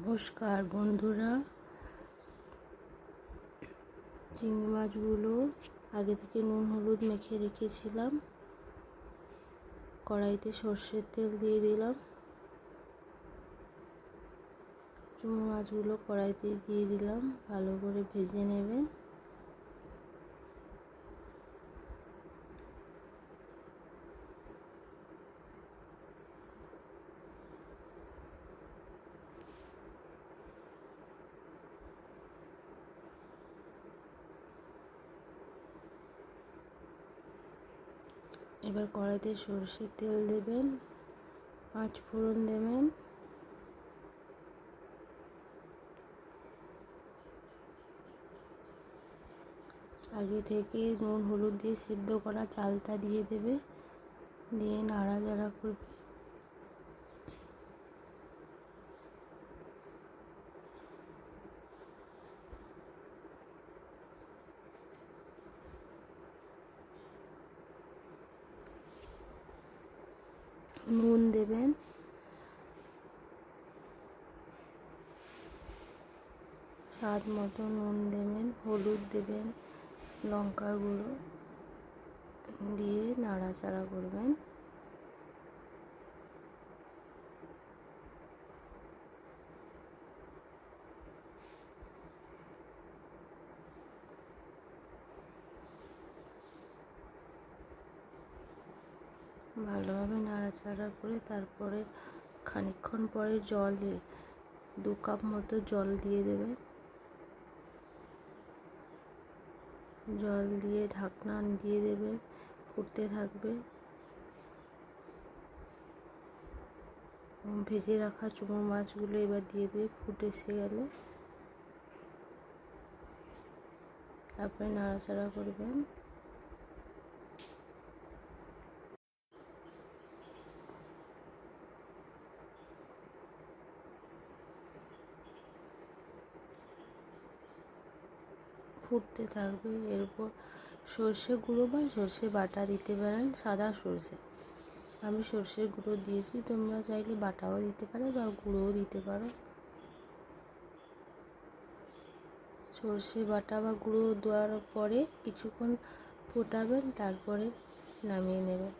নমস্কার বন্ধুরা, চিংড়ি মাছগুলো আগে থেকে নুন হলুদ মেখে রেখেছিলাম। কড়াইতে সর্ষের তেল দিয়ে দিলাম। চিংড়ি মাছগুলো কড়াইতে দিয়ে দিলাম, ভালো করে ভেজে নেবেন। এবার কড়াইতে সরষের তেল দেবেন, 5 ফোড়ন দেবেন, আগে থেকে নুন হলুদ দিয়ে সিদ্ধ করা চালটা দিয়ে দেবে, দিয়ে নাড়াচাড়া করবে। নুন দেবেন, স্বাদ মতো নুন দেবেন, হলুদ দেবেন, লঙ্কার গুঁড়ো দিয়ে নাড়াচাড়া করবেন। ভালোভাবে নাড়াচাড়া করে তারপরে খানিকক্ষণ পরে জলে 2 কাপ মতো জল দিয়ে দেবে। জল দিয়ে ঢাকনা দিয়ে দেবে, ফুটতে থাকবে। ভেজে রাখা চিংড়ি মাছগুলো এবার দিয়ে দেবে। ফুটে এসে গেলে তারপরে নাড়াচাড়া করবেন। ফুটতে থাকবে। এরপর সর্ষে গুঁড়ো বা সর্ষে বাটা দিতে পারেন, সাদা সর্ষে। আমি সর্ষে গুঁড়ো দিয়েছি, তোমরা চাইলে বাটাও দিতে পারো বা গুঁড়োও দিতে পারো। সর্ষে বাটা বা গুঁড়ো দেওয়ার পরে কিছুক্ষণ ফোটাবেন, তারপরে নামিয়ে নেবেন।